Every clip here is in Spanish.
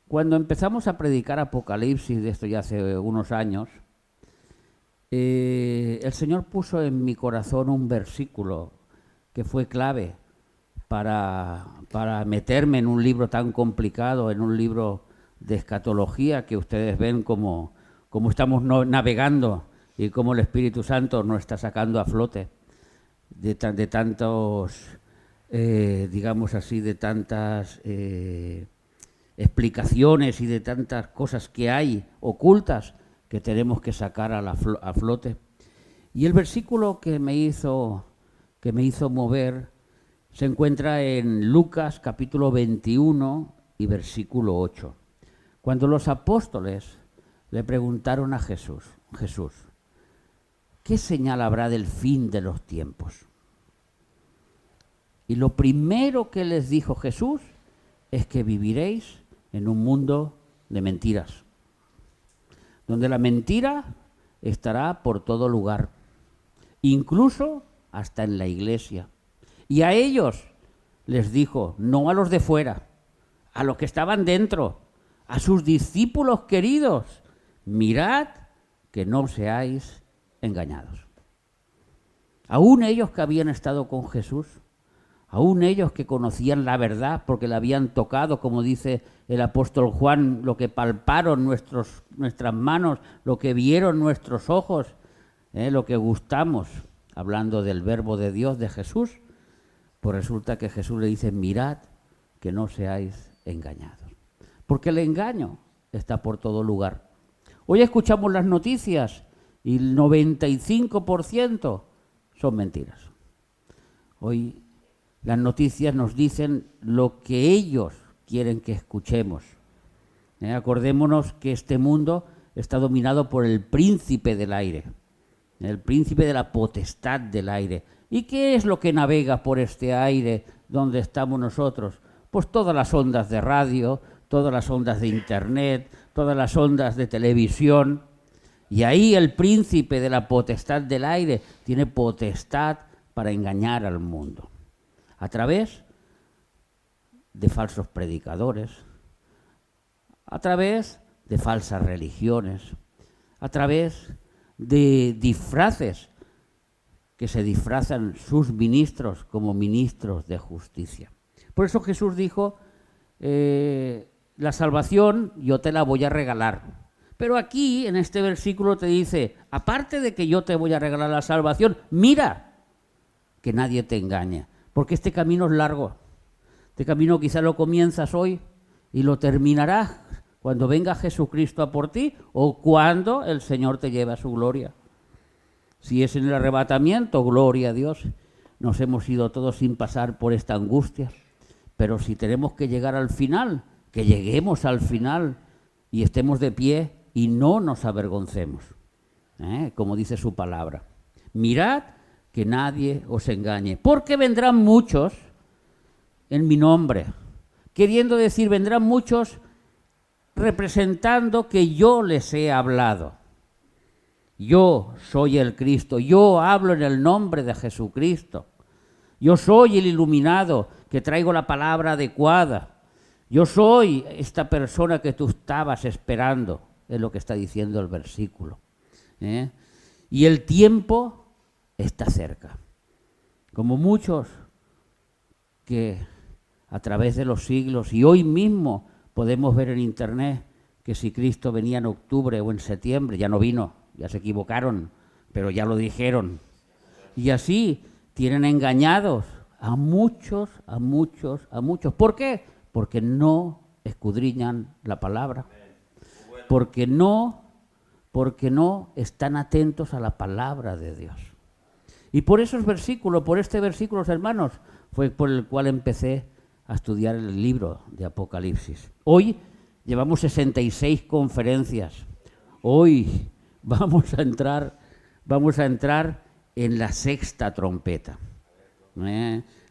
Cuando empezamos a predicar Apocalipsis, de esto ya hace unos años, el Señor puso en mi corazón un versículo que fue clave para meterme en un libro tan complicado, en un libro de escatología que ustedes ven como estamos navegando y cómo el Espíritu Santo nos está sacando a flote de tantos, digamos así, de tantas explicaciones y de tantas cosas que hay ocultas que tenemos que sacar a flote. Y el versículo que me hizo mover se encuentra en Lucas capítulo 21 y versículo 8. Cuando los apóstoles le preguntaron a Jesús, ¿qué señal habrá del fin de los tiempos? Y lo primero que les dijo Jesús es que viviréis en un mundo de mentiras, donde la mentira estará por todo lugar, incluso hasta en la iglesia. Y a ellos les dijo, no a los de fuera, a los que estaban dentro, a sus discípulos queridos, mirad que no seáis engañados. Aún ellos que habían estado con Jesús, aún ellos que conocían la verdad porque la habían tocado, como dice el apóstol Juan, lo que palparon nuestras manos, lo que vieron nuestros ojos, lo que gustamos, hablando del verbo de Dios, de Jesús, pues resulta que Jesús le dice, mirad que no seáis engañados. Porque el engaño está por todo lugar. Hoy escuchamos las noticias y el 95% son mentiras. Hoy las noticias nos dicen lo que ellos quieren que escuchemos. Acordémonos que este mundo está dominado por el príncipe del aire, el príncipe de la potestad del aire. ¿Y qué es lo que navega por este aire donde estamos nosotros? Pues todas las ondas de radio, todas las ondas de internet, todas las ondas de televisión. Y ahí el príncipe de la potestad del aire tiene potestad para engañar al mundo. A través de falsos predicadores, a través de falsas religiones, a través de disfraces que se disfrazan sus ministros como ministros de justicia. Por eso Jesús dijo, la salvación yo te la voy a regalar. Pero aquí, en este versículo te dice, aparte de que yo te voy a regalar la salvación, mira que nadie te engañe. Porque este camino es largo. Este camino quizá lo comienzas hoy y lo terminarás cuando venga Jesucristo a por ti o cuando el Señor te lleve a su gloria. Si es en el arrebatamiento, gloria a Dios. Nos hemos ido todos sin pasar por esta angustia. Pero si tenemos que llegar al final, que lleguemos al final y estemos de pie y no nos avergoncemos. Como dice su palabra. Mirad que nadie os engañe, porque vendrán muchos en mi nombre, queriendo decir, vendrán muchos representando que yo les he hablado. Yo soy el Cristo, yo hablo en el nombre de Jesucristo. Yo soy el iluminado que traigo la palabra adecuada. Yo soy esta persona que tú estabas esperando, es lo que está diciendo el versículo. Y el tiempo está cerca. Como muchos que a través de los siglos y hoy mismo podemos ver en internet que si Cristo venía en octubre o en septiembre, ya no vino, ya se equivocaron, pero ya lo dijeron. Y así tienen engañados a muchos. ¿Por qué? Porque no escudriñan la palabra. Porque no están atentos a la palabra de Dios. Y por esos versículos, por este versículo, hermanos, fue por el cual empecé a estudiar el libro de Apocalipsis. Hoy llevamos 66 conferencias. Hoy vamos a entrar en la sexta trompeta.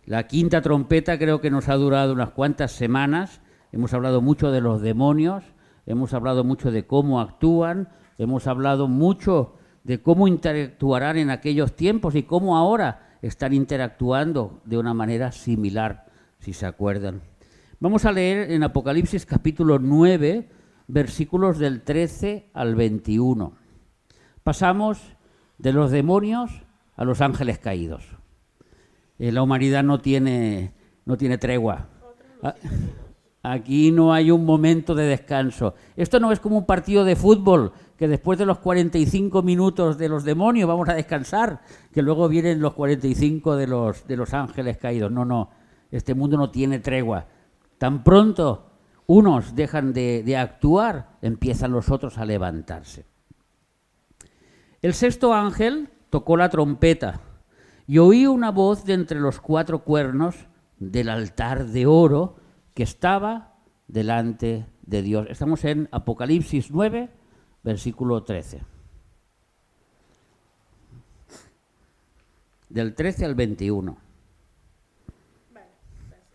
La quinta trompeta creo que nos ha durado unas cuantas semanas. Hemos hablado mucho de los demonios, hemos hablado mucho de cómo actúan, hemos hablado mucho de cómo interactuarán en aquellos tiempos y cómo ahora están interactuando de una manera similar, si se acuerdan. Vamos a leer en Apocalipsis capítulo 9, versículos del 13 al 21. Pasamos de los demonios a los ángeles caídos. La humanidad no tiene tregua. Aquí no hay un momento de descanso. Esto no es como un partido de fútbol, que después de los 45 minutos de los demonios vamos a descansar, que luego vienen los 45 de los ángeles caídos. No, este mundo no tiene tregua. Tan pronto unos dejan de actuar, empiezan los otros a levantarse. El sexto ángel tocó la trompeta y oí una voz de entre los 4 cuernos del altar de oro que estaba delante de Dios. Estamos en Apocalipsis 9, versículo 13. Del 13 al 21. Vale, gracias.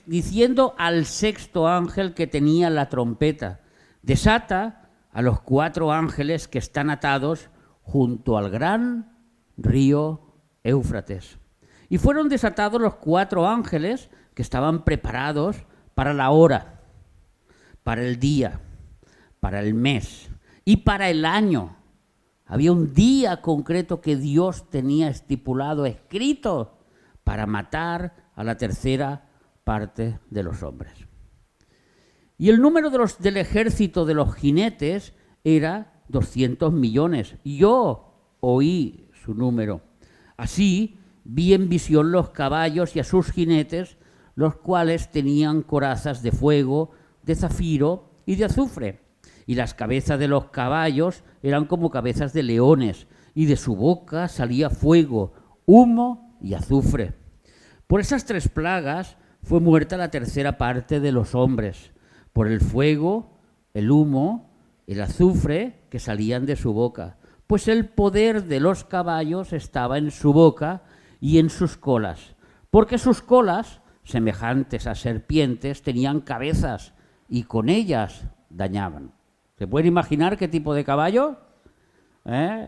Diciendo al sexto ángel que tenía la trompeta, desata a los 4 ángeles que están atados junto al gran río Éufrates. Y fueron desatados los 4 ángeles que estaban preparados para la hora, para el día, para el mes y para el año. Había un día concreto que Dios tenía estipulado, escrito, para matar a la tercera parte de los hombres. Y el número del ejército de los jinetes era 200 millones. Yo oí su número. Así vi en visión los caballos y a sus jinetes, los cuales tenían corazas de fuego, de zafiro y de azufre. Y las cabezas de los caballos eran como cabezas de leones, y de su boca salía fuego, humo y azufre. Por esas 3 plagas fue muerta la tercera parte de los hombres, por el fuego, el humo, el azufre que salían de su boca. Pues el poder de los caballos estaba en su boca y en sus colas, porque sus colas, semejantes a serpientes, tenían cabezas y con ellas dañaban. ¿Se pueden imaginar qué tipo de caballo?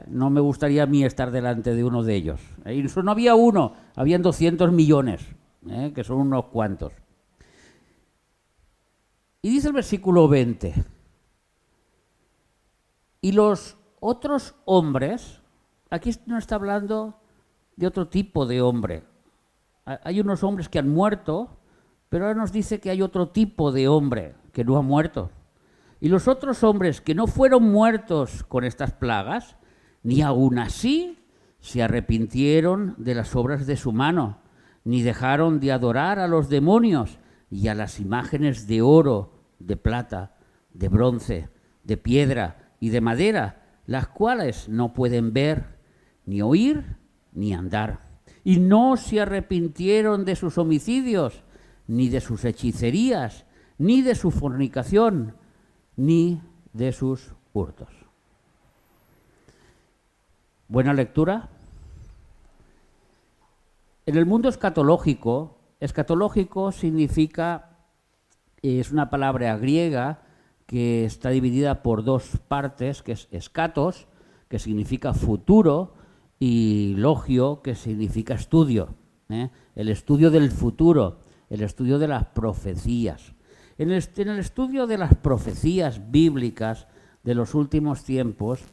No me gustaría a mí estar delante de uno de ellos. Y no había uno, habían 200 millones, que son unos cuantos. Y dice el versículo 20, y los otros hombres, aquí no está hablando de otro tipo de hombre. Hay unos hombres que han muerto, pero ahora nos dice que hay otro tipo de hombre que no ha muerto. Y los otros hombres que no fueron muertos con estas plagas, ni aun así se arrepintieron de las obras de su mano, ni dejaron de adorar a los demonios y a las imágenes de oro, de plata, de bronce, de piedra y de madera, las cuales no pueden ver, ni oír, ni andar. Y no se arrepintieron de sus homicidios, ni de sus hechicerías, ni de su fornicación, ni de sus hurtos. Buena lectura. En el mundo escatológico significa, es una palabra griega que está dividida por 2 partes, que es escatos, que significa futuro, y logio, que significa estudio. El estudio del futuro, el estudio de las profecías. En el estudio de las profecías bíblicas de los últimos tiempos,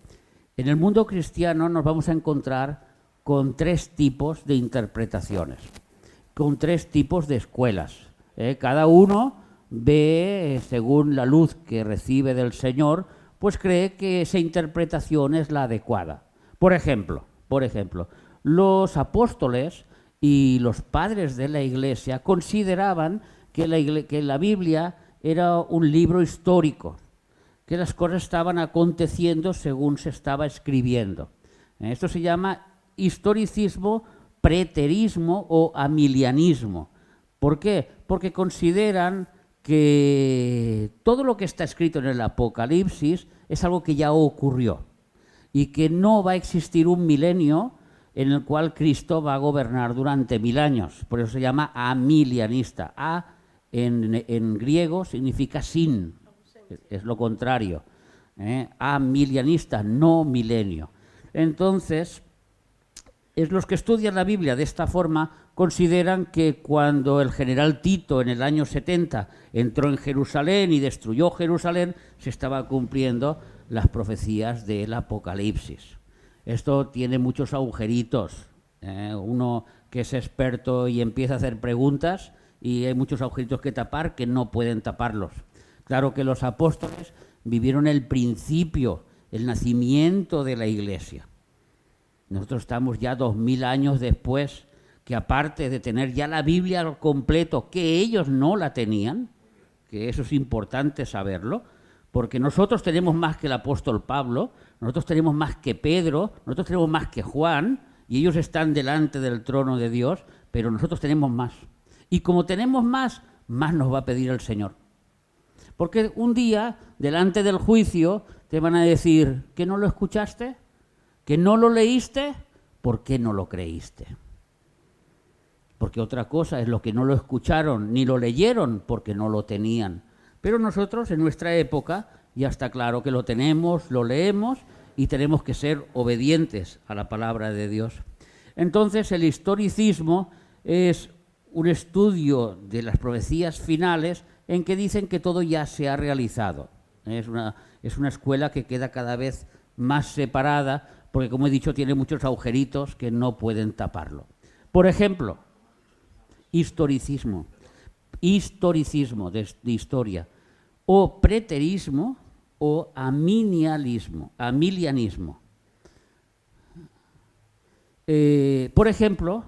en el mundo cristiano nos vamos a encontrar con 3 tipos de interpretaciones, con 3 tipos de escuelas. Cada uno ve, según la luz que recibe del Señor, pues cree que esa interpretación es la adecuada. Por ejemplo, los apóstoles y los padres de la Iglesia consideraban que la Biblia era un libro histórico, que las cosas estaban aconteciendo según se estaba escribiendo. Esto se llama historicismo, preterismo o amilianismo. ¿Por qué? Porque consideran que todo lo que está escrito en el Apocalipsis es algo que ya ocurrió y que no va a existir un milenio en el cual Cristo va a gobernar durante 1000 años. Por eso se llama amilianista. En griego significa sin, es lo contrario. Amilianista, no milenio. Entonces, los que estudian la Biblia de esta forma consideran que cuando el general Tito en el año 70 entró en Jerusalén y destruyó Jerusalén, se estaba cumpliendo las profecías del Apocalipsis. Esto tiene muchos agujeritos. Uno que es experto y empieza a hacer preguntas y hay muchos agujeritos que tapar que no pueden taparlos. Claro que los apóstoles vivieron el principio, el nacimiento de la Iglesia. Nosotros estamos ya 2000 años después, que aparte de tener ya la Biblia al completo, que ellos no la tenían, que eso es importante saberlo, porque nosotros tenemos más que el apóstol Pablo, nosotros tenemos más que Pedro, nosotros tenemos más que Juan, y ellos están delante del trono de Dios, pero nosotros tenemos más. Y como tenemos más, más nos va a pedir el Señor. Porque un día, delante del juicio, te van a decir, ¿que no lo escuchaste? ¿Que no lo leíste? ¿Por qué no lo creíste? Porque otra cosa es lo que no lo escucharon ni lo leyeron porque no lo tenían. Pero nosotros en nuestra época ya está claro que lo tenemos, lo leemos y tenemos que ser obedientes a la palabra de Dios. Entonces el historicismo es un estudio de las profecías finales en que dicen que todo ya se ha realizado. Es una escuela que queda cada vez más separada porque, como he dicho, tiene muchos agujeritos que no pueden taparlo. Por ejemplo, historicismo de historia, o preterismo o amilianismo. Por ejemplo,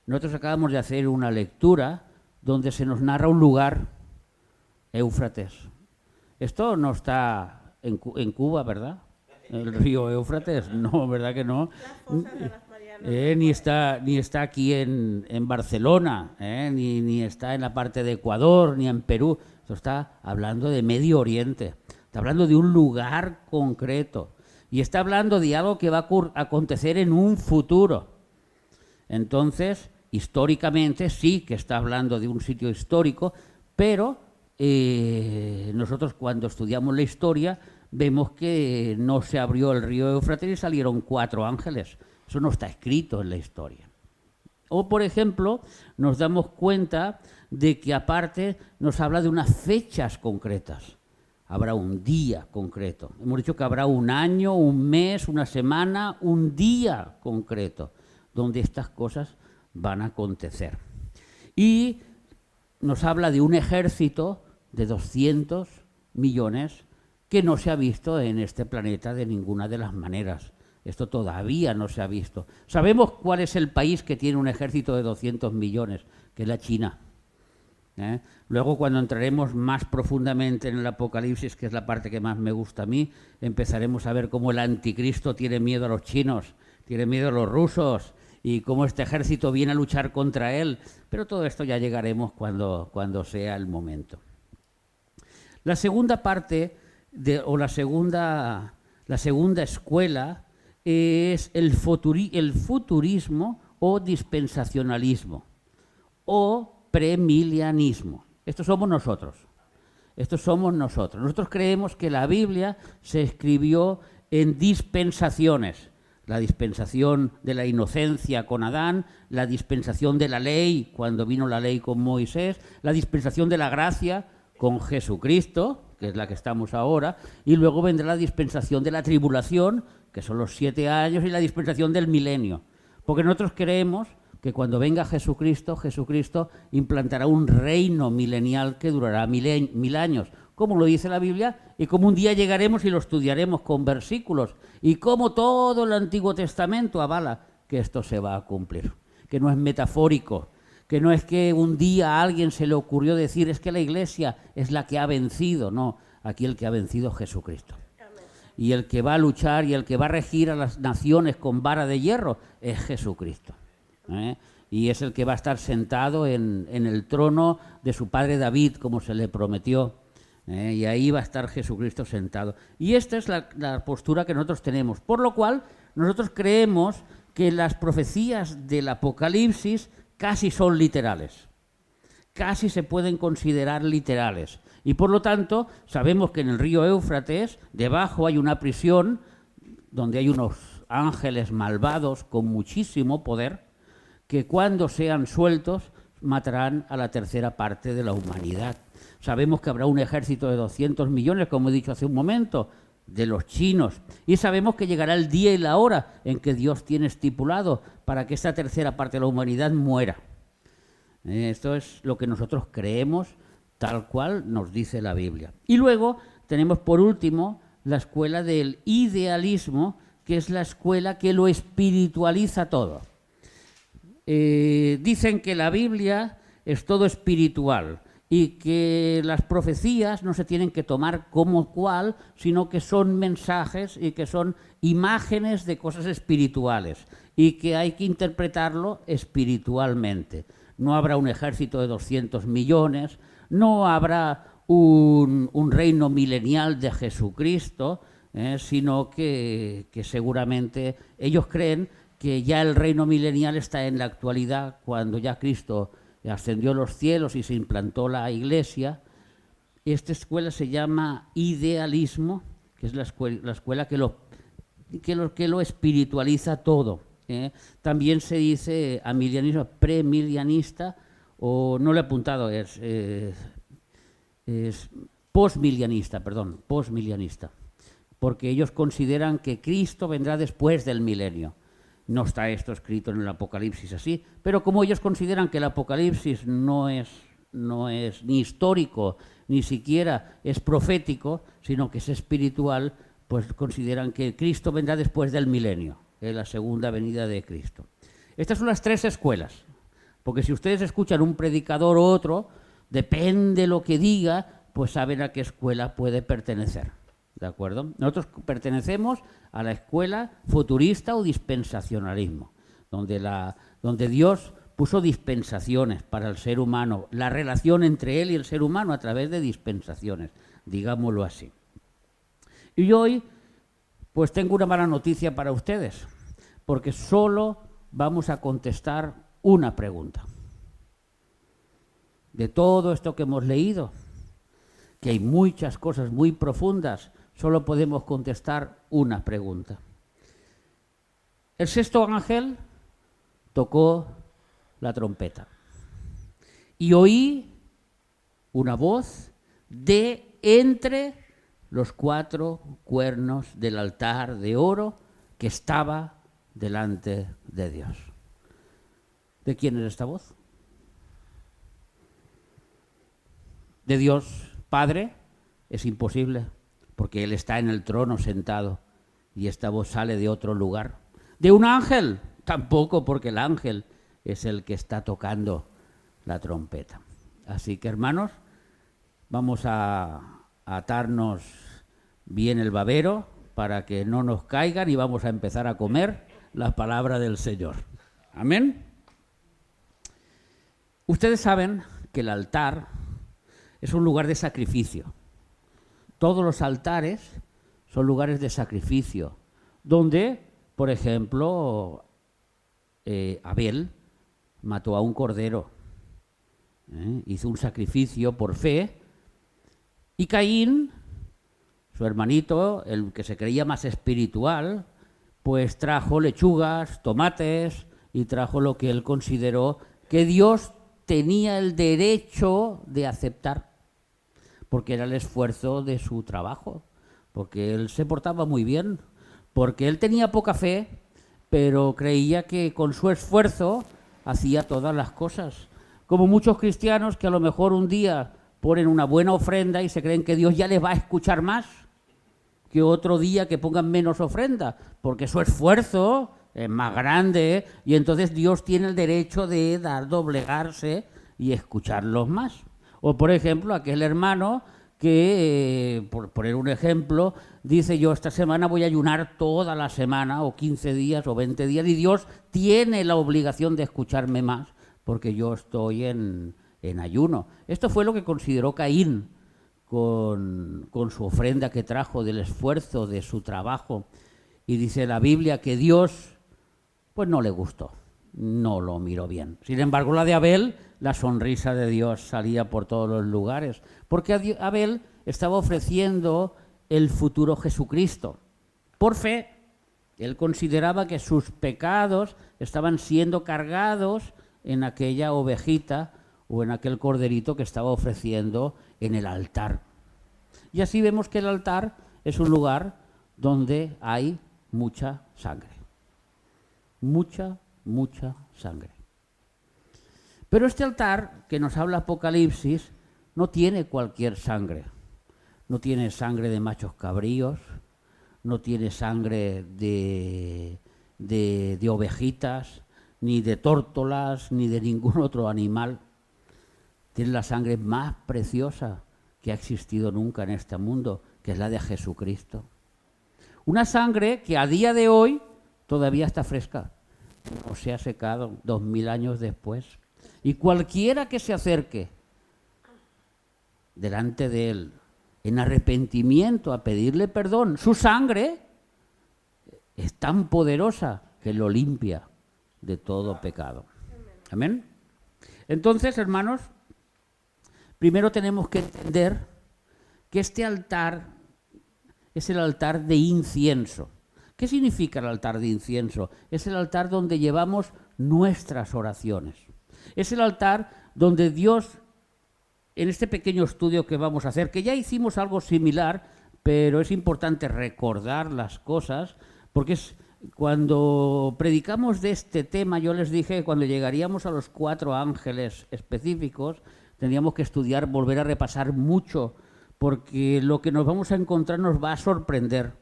nosotros acabamos de hacer una lectura donde se nos narra un lugar, Éufrates. Esto no está en Cuba, ¿verdad? El río Éufrates, no, ¿verdad que no? Ni está aquí en Barcelona, ni está en la parte de Ecuador, ni en Perú. Esto está hablando de Medio Oriente, está hablando de un lugar concreto y está hablando de algo que va a acontecer en un futuro. Entonces, históricamente sí que está hablando de un sitio histórico, pero nosotros cuando estudiamos la historia vemos que no se abrió el río Éufrates y salieron 4 ángeles. Eso no está escrito en la historia. O, por ejemplo, nos damos cuenta de que aparte nos habla de unas fechas concretas. Habrá un día concreto. Hemos dicho que habrá un año, un mes, una semana, un día concreto, donde estas cosas van a acontecer. Y nos habla de un ejército de 200 millones que no se ha visto en este planeta de ninguna de las maneras. Esto todavía no se ha visto. Sabemos cuál es el país que tiene un ejército de 200 millones, que es la China. Luego, cuando entraremos más profundamente en el Apocalipsis, que es la parte que más me gusta a mí, empezaremos a ver cómo el anticristo tiene miedo a los chinos, tiene miedo a los rusos, y cómo este ejército viene a luchar contra él. Pero todo esto ya llegaremos cuando sea el momento. La segunda parte, la segunda escuela, es el futurismo o dispensacionalismo o premilianismo. Estos somos nosotros. Nosotros creemos que la Biblia se escribió en dispensaciones. La dispensación de la inocencia con Adán, la dispensación de la ley cuando vino la ley con Moisés, la dispensación de la gracia con Jesucristo, que es la que estamos ahora, y luego vendrá la dispensación de la tribulación, que son los 7 años, y la dispensación del milenio. Porque nosotros creemos que cuando venga Jesucristo, Jesucristo implantará un reino milenial que durará 1000 años, como lo dice la Biblia, y como un día llegaremos y lo estudiaremos con versículos, y como todo el Antiguo Testamento avala que esto se va a cumplir, que no es metafórico, que no es que un día a alguien se le ocurrió decir es que la Iglesia es la que ha vencido, no, aquí el que ha vencido es Jesucristo. Y el que va a luchar y el que va a regir a las naciones con vara de hierro es Jesucristo. Y es el que va a estar sentado en el trono de su padre David, como se le prometió. Y ahí va a estar Jesucristo sentado. Y esta es la postura que nosotros tenemos. Por lo cual, nosotros creemos que las profecías del Apocalipsis casi son literales. Casi se pueden considerar literales. Y por lo tanto, sabemos que en el río Éufrates, debajo hay una prisión donde hay unos ángeles malvados con muchísimo poder que cuando sean sueltos matarán a la tercera parte de la humanidad. Sabemos que habrá un ejército de 200 millones, como he dicho hace un momento, de los chinos. Y sabemos que llegará el día y la hora en que Dios tiene estipulado para que esta tercera parte de la humanidad muera. Esto es lo que nosotros creemos, tal cual nos dice la Biblia. Y luego tenemos por último la escuela del idealismo, que es la escuela que lo espiritualiza todo. Dicen que la Biblia es todo espiritual y que las profecías no se tienen que tomar como cual, sino que son mensajes y que son imágenes de cosas espirituales y que hay que interpretarlo espiritualmente. No habrá un ejército de 200 millones, no habrá un reino milenial de Jesucristo, sino que seguramente ellos creen que ya el reino milenial está en la actualidad, cuando ya Cristo ascendió a los cielos y se implantó la Iglesia. Esta escuela se llama idealismo, que es la escuela que lo espiritualiza todo. También se dice amilianismo, premilianista, o no lo he apuntado, es postmilianista, porque ellos consideran que Cristo vendrá después del milenio. No está esto escrito en el Apocalipsis así, pero como ellos consideran que el Apocalipsis no es ni histórico, ni siquiera es profético, sino que es espiritual, pues consideran que Cristo vendrá después del milenio, la segunda venida de Cristo. Estas son las tres escuelas, porque si ustedes escuchan un predicador u otro, depende de lo que diga, pues saben a qué escuela puede pertenecer. ¿De acuerdo? Nosotros pertenecemos a la escuela futurista o dispensacionalismo, donde Dios puso dispensaciones para el ser humano, la relación entre él y el ser humano a través de dispensaciones, digámoslo así. Y hoy, pues tengo una mala noticia para ustedes, porque solo vamos a contestar una pregunta. De todo esto que hemos leído, que hay muchas cosas muy profundas, solo podemos contestar una pregunta. El sexto ángel tocó la trompeta y oí una voz de entre los 4 cuernos del altar de oro que estaba delante de Dios. ¿De quién es esta voz? De Dios Padre es imposible, porque Él está en el trono sentado y esta voz sale de otro lugar. ¿De un ángel? Tampoco, porque el ángel es el que está tocando la trompeta. Así que, hermanos, vamos a atarnos bien el babero para que no nos caigan y vamos a empezar a comer la palabra del Señor. Amén. Ustedes saben que el altar es un lugar de sacrificio. Todos los altares son lugares de sacrificio, donde, por ejemplo, Abel mató a un cordero, hizo un sacrificio por fe, y Caín, su hermanito, el que se creía más espiritual, pues trajo lechugas, tomates, y trajo lo que él consideró que Dios tenía el derecho de aceptar, porque era el esfuerzo de su trabajo, porque él se portaba muy bien, porque él tenía poca fe, pero creía que con su esfuerzo hacía todas las cosas. Como muchos cristianos que a lo mejor un día ponen una buena ofrenda y se creen que Dios ya les va a escuchar más que otro día que pongan menos ofrenda, porque su esfuerzo es más grande y entonces Dios tiene el derecho de doblegarse y escucharlos más. O, por ejemplo, aquel hermano que, por poner un ejemplo, dice: yo esta semana voy a ayunar toda la semana, o 15 días, o 20 días, y Dios tiene la obligación de escucharme más, porque yo estoy en ayuno. Esto fue lo que consideró Caín con su ofrenda que trajo del esfuerzo de su trabajo. Y dice la Biblia que Dios, pues no le gustó, no lo miró bien. Sin embargo, la de Abel, la sonrisa de Dios salía por todos los lugares, porque Abel estaba ofreciendo el futuro Jesucristo, por fe, Él consideraba que sus pecados estaban siendo cargados en aquella ovejita o en aquel corderito que estaba ofreciendo en el altar. Y así vemos que el altar es un lugar donde hay mucha sangre. Mucha sangre. Pero este altar que nos habla Apocalipsis no tiene cualquier sangre. No tiene sangre de machos cabríos, no tiene sangre de ovejitas, ni de tórtolas, ni de ningún otro animal. Tiene la sangre más preciosa que ha existido nunca en este mundo, que es la de Jesucristo. Una sangre que a día de hoy todavía está fresca, no se ha secado 2000 años después. Y cualquiera que se acerque delante de Él en arrepentimiento a pedirle perdón, su sangre es tan poderosa que lo limpia de todo pecado. Amén. Entonces, hermanos, primero tenemos que entender que este altar es el altar de incienso. ¿Qué significa el altar de incienso? Es el altar donde llevamos nuestras oraciones. Es el altar donde Dios, en este pequeño estudio que vamos a hacer, que ya hicimos algo similar, pero es importante recordar las cosas, porque cuando predicamos de este tema, yo les dije que cuando llegaríamos a los 4 ángeles específicos, tendríamos que estudiar, volver a repasar mucho, porque lo que nos vamos a encontrar nos va a sorprender.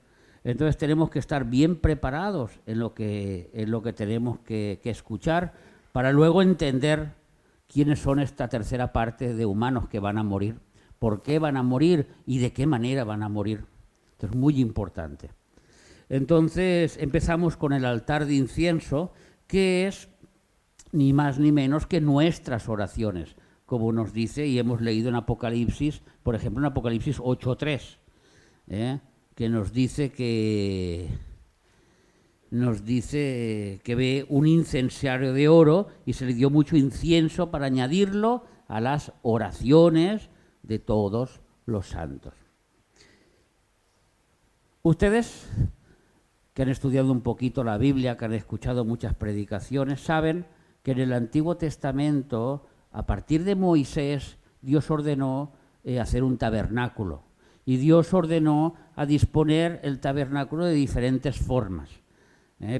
Entonces tenemos que estar bien preparados en lo que tenemos que escuchar, para luego entender quiénes son esta tercera parte de humanos que van a morir, por qué van a morir y de qué manera van a morir. Esto es muy importante. Entonces empezamos con el altar de incienso, que es ni más ni menos que nuestras oraciones, como nos dice y hemos leído en Apocalipsis, por ejemplo en Apocalipsis 8:3, que nos dice que ve un incensario de oro y se le dio mucho incienso para añadirlo a las oraciones de todos los santos. Ustedes que han estudiado un poquito la Biblia, que han escuchado muchas predicaciones, saben que en el Antiguo Testamento, a partir de Moisés, Dios ordenó hacer un tabernáculo. Y Dios ordenó a disponer el tabernáculo de diferentes formas.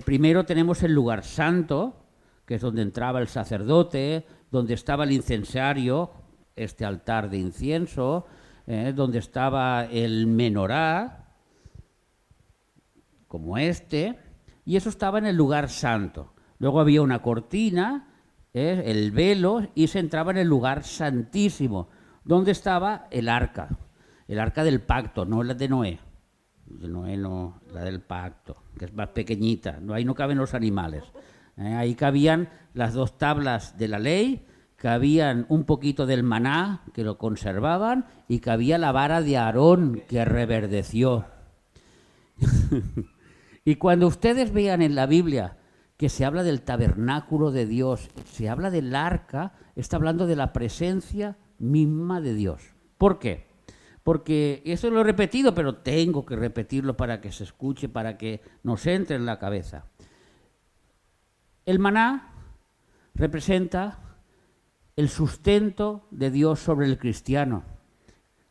Primero tenemos el lugar santo, que es donde entraba el sacerdote, donde estaba el incensario, este altar de incienso, donde estaba el menorá, como este, y eso estaba en el lugar santo. Luego había una cortina, el velo, y se entraba en el lugar santísimo, donde estaba el arca del pacto, no la de Noé. De Noé no, la del pacto, que es más pequeñita, ahí no caben los animales. Ahí cabían las 2 tablas de la ley, cabían un poquito del maná, que lo conservaban, y cabía la vara de Aarón, que reverdeció. Y cuando ustedes vean en la Biblia que se habla del tabernáculo de Dios, se habla del arca, está hablando de la presencia misma de Dios. ¿Por qué? Porque eso lo he repetido, pero tengo que repetirlo para que se escuche, para que nos entre en la cabeza. El maná representa el sustento de Dios sobre el cristiano,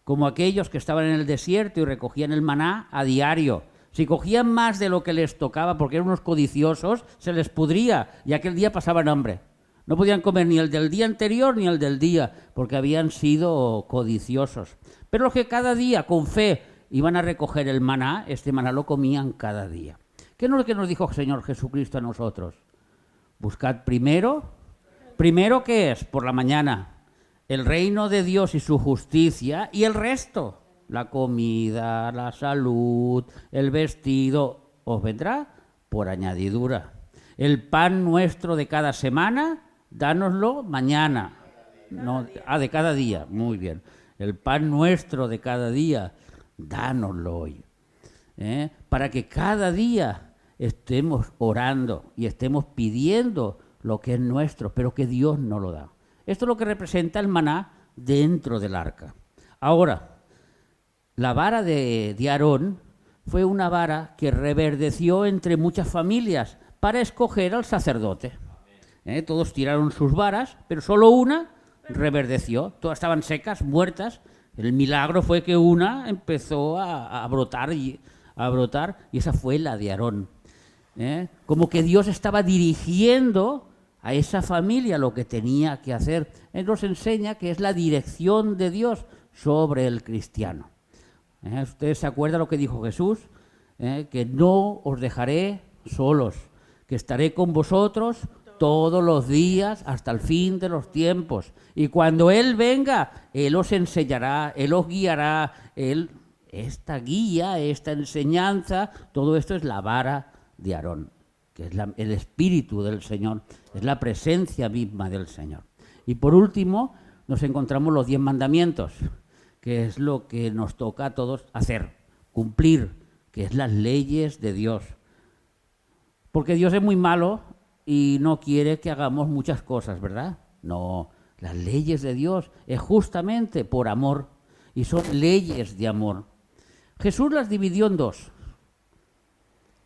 como aquellos que estaban en el desierto y recogían el maná a diario. Si cogían más de lo que les tocaba, porque eran unos codiciosos, se les pudría y aquel día pasaban hambre. No podían comer ni el del día anterior ni el del día, porque habían sido codiciosos. Pero los que cada día, con fe, iban a recoger el maná, este maná lo comían cada día. ¿Qué es lo que nos dijo el Señor Jesucristo a nosotros? Buscad primero ¿qué es? Por la mañana, el reino de Dios y su justicia, y el resto, la comida, la salud, el vestido, os vendrá por añadidura. El pan nuestro de cada semana, dánoslo mañana. No, de cada día, muy bien. El pan nuestro de cada día, dánoslo hoy. Para que cada día estemos orando y estemos pidiendo lo que es nuestro, pero que Dios no lo da. Esto es lo que representa el maná dentro del arca. Ahora, la vara de Aarón fue una vara que reverdeció entre muchas familias para escoger al sacerdote. Todos tiraron sus varas, pero solo una reverdeció. Todas estaban secas, muertas. El milagro fue que una empezó a brotar, y esa fue la de Aarón. Como que Dios estaba dirigiendo a esa familia lo que tenía que hacer. Él nos enseña que es la dirección de Dios sobre el cristiano. ¿Ustedes se acuerdan lo que dijo Jesús? Que no os dejaré solos, que estaré con vosotros todos los días hasta el fin de los tiempos. Y cuando Él venga, Él os enseñará, Él os guiará. Esta guía, esta enseñanza, todo esto es la vara de Aarón, que es el Espíritu del Señor, es la presencia misma del Señor. Y por último, nos encontramos los 10 mandamientos, que es lo que nos toca a todos hacer, cumplir, que es las leyes de Dios. Porque Dios es muy malo y no quiere que hagamos muchas cosas, ¿verdad? No, las leyes de Dios es justamente por amor y son leyes de amor. Jesús las dividió en 2.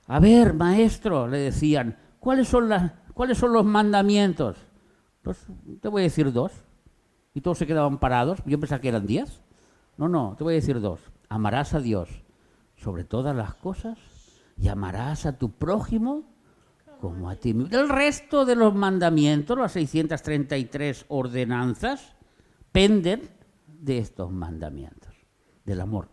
A ver, maestro, le decían, ¿cuáles son los mandamientos? Pues te voy a decir 2. Y todos se quedaban parados. Yo pensaba que eran 10. No, te voy a decir 2. Amarás a Dios sobre todas las cosas y amarás a tu prójimo como a ti mismo. El resto de los mandamientos, las 633 ordenanzas, penden de estos mandamientos, del amor.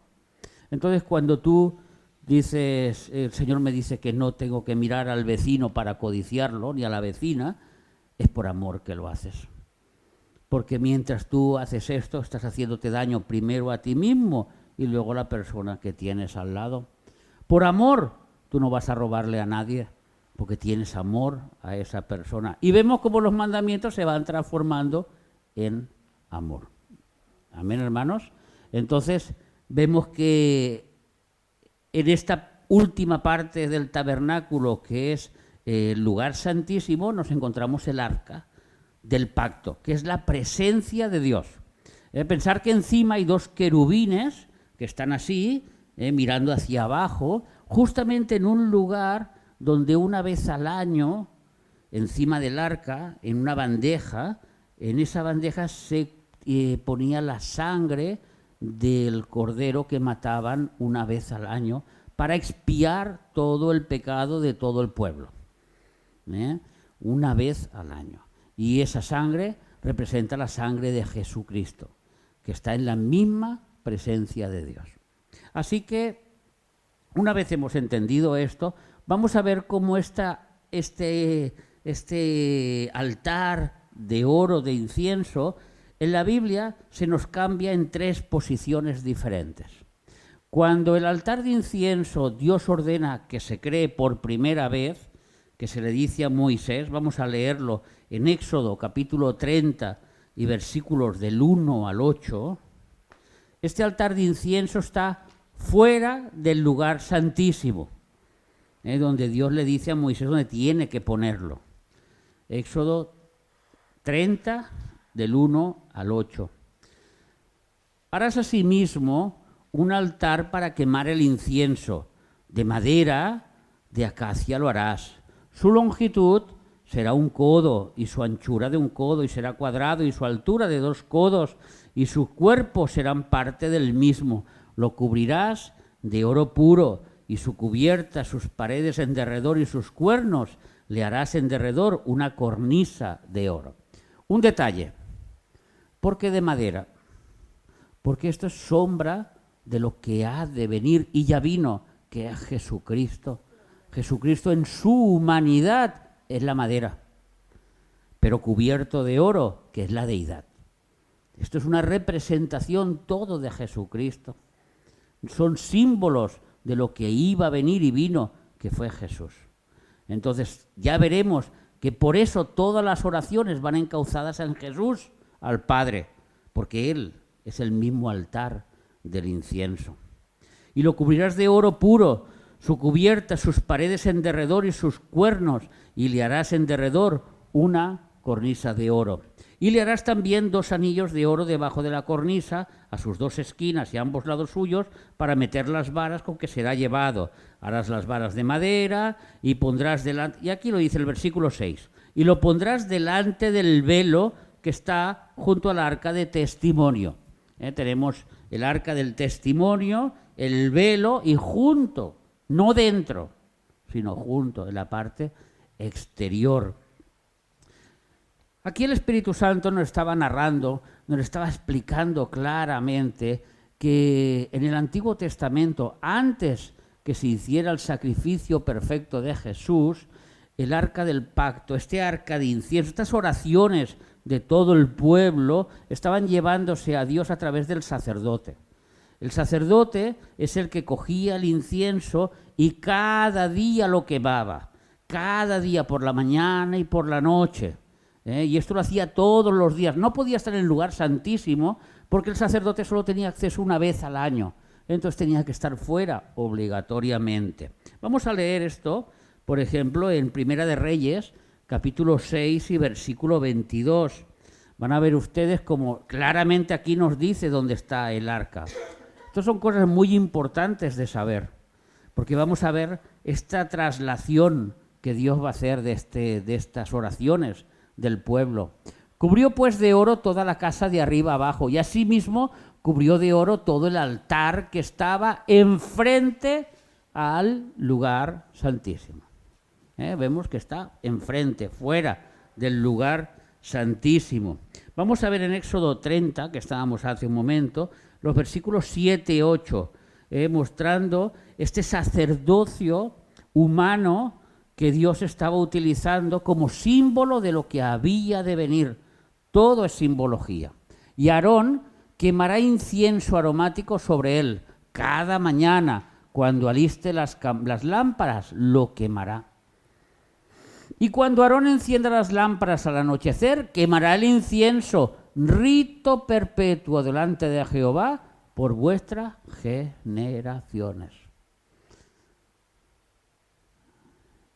Entonces, cuando tú dices, el Señor me dice que no tengo que mirar al vecino para codiciarlo, ni a la vecina, es por amor que lo haces. Porque mientras tú haces esto, estás haciéndote daño primero a ti mismo y luego a la persona que tienes al lado. Por amor, tú no vas a robarle a nadie, porque tienes amor a esa persona. Y vemos cómo los mandamientos se van transformando en amor. Amén, hermanos. Entonces, vemos que en esta última parte del tabernáculo, que es el lugar santísimo, nos encontramos el arca del pacto, que es la presencia de Dios. Pensar que encima hay 2 querubines que están así, mirando hacia abajo, justamente en un lugar donde una vez al año, encima del arca, en una bandeja, en esa bandeja se ponía la sangre del cordero que mataban una vez al año para expiar todo el pecado de todo el pueblo. Una vez al año. Y esa sangre representa la sangre de Jesucristo, que está en la misma presencia de Dios. Así que, una vez hemos entendido esto, vamos a ver cómo este altar de oro, de incienso, en la Biblia se nos cambia en 3 posiciones diferentes. Cuando el altar de incienso Dios ordena que se cree por primera vez, que se le dice a Moisés, vamos a leerlo en Éxodo capítulo 30 y versículos del 1 al 8, este altar de incienso está fuera del lugar santísimo, donde Dios le dice a Moisés dónde tiene que ponerlo. Éxodo 30, del 1 al 8. Harás asimismo un altar para quemar el incienso. De madera, de acacia lo harás. Su longitud será 1 codo, y su anchura de 1 codo, y será cuadrado, y su altura de 2 codos, y sus cuerpos serán parte del mismo. Lo cubrirás de oro puro, y su cubierta, sus paredes en derredor y sus cuernos, le harás en derredor una cornisa de oro. Un detalle, ¿por qué de madera? Porque esto es sombra de lo que ha de venir y ya vino, que es Jesucristo. Jesucristo en su humanidad es la madera, pero cubierto de oro, que es la deidad. Esto es una representación todo de Jesucristo. Son símbolos de lo que iba a venir y vino, que fue Jesús. Entonces ya veremos que por eso todas las oraciones van encauzadas en Jesús, al Padre, porque Él es el mismo altar del incienso. Y lo cubrirás de oro puro, su cubierta, sus paredes en derredor y sus cuernos, y le harás en derredor una cornisa de oro. Y le harás también 2 anillos de oro debajo de la cornisa, a sus 2 esquinas y a ambos lados suyos, para meter las varas con que será llevado. Harás las varas de madera y pondrás delante... Y aquí lo dice el versículo 6. Y lo pondrás delante del velo que está junto al arca de testimonio. Tenemos el arca del testimonio, el velo y junto, no dentro, sino junto, en la parte exterior. Aquí el Espíritu Santo nos estaba narrando, nos estaba explicando claramente que en el Antiguo Testamento, antes que se hiciera el sacrificio perfecto de Jesús, el arca del pacto, este arca de incienso, estas oraciones de todo el pueblo estaban llevándose a Dios a través del sacerdote. El sacerdote es el que cogía el incienso y cada día lo quemaba, cada día por la mañana y por la noche. Y esto lo hacía todos los días. No podía estar en el lugar santísimo porque el sacerdote solo tenía acceso una vez al año. Entonces tenía que estar fuera obligatoriamente. Vamos a leer esto, por ejemplo, en Primera de Reyes, capítulo 6 y versículo 22. Van a ver ustedes como claramente aquí nos dice dónde está el arca. Estas son cosas muy importantes de saber, porque vamos a ver esta traslación que Dios va a hacer de estas oraciones del pueblo. Cubrió pues de oro toda la casa de arriba abajo y asimismo cubrió de oro todo el altar que estaba enfrente al lugar santísimo. Vemos que está enfrente, fuera del lugar santísimo. Vamos a ver en Éxodo 30, que estábamos hace un momento, los versículos 7 y 8, mostrando este sacerdocio humano que Dios estaba utilizando como símbolo de lo que había de venir. Todo es simbología. Y Aarón quemará incienso aromático sobre él. Cada mañana, cuando aliste las lámparas, lo quemará. Y cuando Aarón encienda las lámparas al anochecer, quemará el incienso, rito perpetuo delante de Jehová por vuestras generaciones.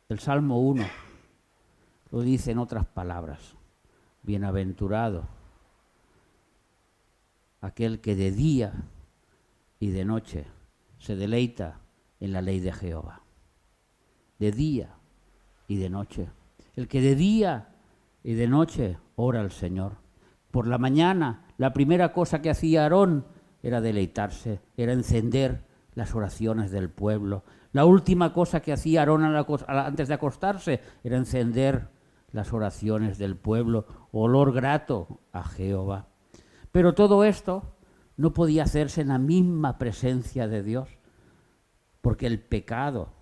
El Salmo 1 lo dice en otras palabras. Bienaventurado aquel que de día y de noche se deleita en la ley de Jehová. De día y de noche. El que de día y de noche ora al Señor. Por la mañana, la primera cosa que hacía Aarón era deleitarse, era encender las oraciones del pueblo. La última cosa que hacía Aarón antes de acostarse era encender las oraciones del pueblo, olor grato a Jehová. Pero todo esto no podía hacerse en la misma presencia de Dios, porque el pecado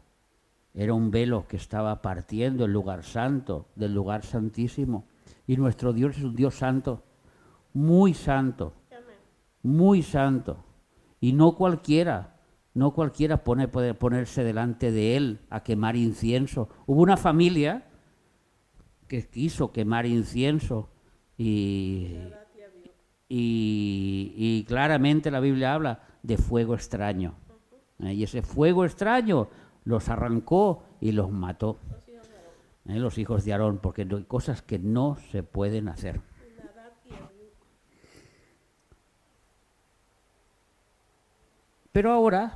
era un velo que estaba partiendo el lugar santo del lugar santísimo. Y nuestro Dios es un Dios santo, muy santo, muy santo. Y no cualquiera puede ponerse delante de él a quemar incienso. Hubo una familia que quiso quemar incienso y claramente la Biblia habla de fuego extraño. Y ese fuego extraño los arrancó y los mató. Los hijos de Aarón, porque hay cosas que no se pueden hacer. Pero ahora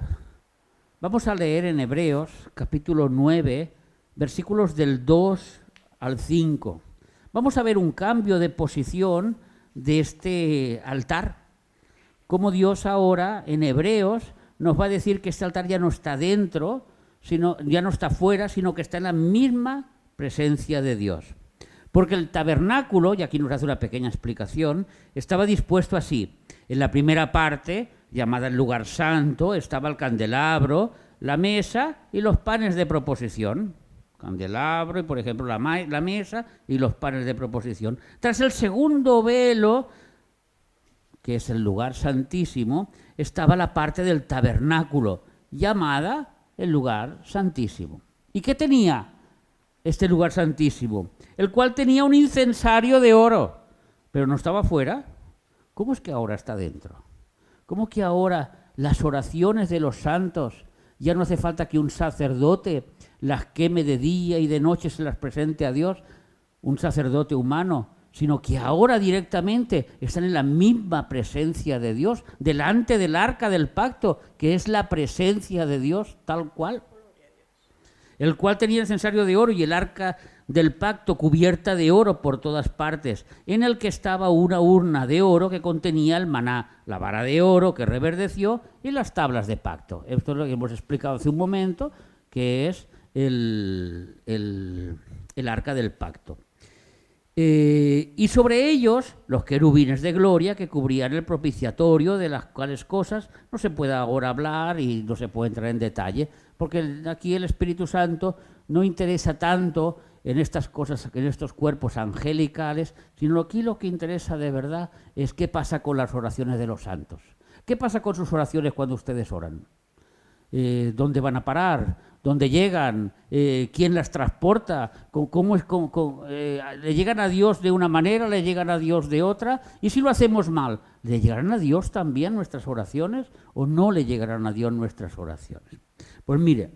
vamos a leer en Hebreos capítulo 9, versículos del 2 al 5. Vamos a ver un cambio de posición de este altar. Como Dios ahora en Hebreos nos va a decir que este altar ya no está dentro, ya no está fuera, sino que está en la misma presencia de Dios. Porque el tabernáculo, y aquí nos hace una pequeña explicación, estaba dispuesto así. En la primera parte, llamada el lugar santo, estaba el candelabro, la mesa y los panes de proposición. Candelabro y, por ejemplo, la mesa y los panes de proposición. Tras el segundo velo, que es el lugar santísimo, estaba la parte del tabernáculo, llamada el lugar santísimo. ¿Y qué tenía este lugar santísimo? El cual tenía un incensario de oro, pero no estaba fuera. ¿Cómo es que ahora está dentro? ¿Cómo que ahora las oraciones de los santos ya no hace falta que un sacerdote las queme de día y de noche, se las presente a Dios? Un sacerdote humano, sino que ahora directamente están en la misma presencia de Dios, delante del arca del pacto, que es la presencia de Dios tal cual, el cual tenía el censario de oro y el arca del pacto cubierta de oro por todas partes, en el que estaba una urna de oro que contenía el maná, la vara de oro que reverdeció y las tablas de pacto. Esto es lo que hemos explicado hace un momento, que es el arca del pacto. Y sobre ellos los querubines de gloria que cubrían el propiciatorio, de las cuales cosas no se puede ahora hablar y no se puede entrar en detalle, porque aquí el Espíritu Santo no interesa tanto en estas cosas, en estos cuerpos angelicales, sino aquí lo que interesa de verdad es qué pasa con las oraciones de los santos. ¿Qué pasa con sus oraciones cuando ustedes oran? ¿Dónde van a parar? ¿Dónde llegan? ¿Quién las transporta? ¿Le llegan a Dios de una manera? ¿Le llegan a Dios de otra? Y si lo hacemos mal, ¿le llegarán a Dios también nuestras oraciones o no le llegarán a Dios nuestras oraciones? Pues mire,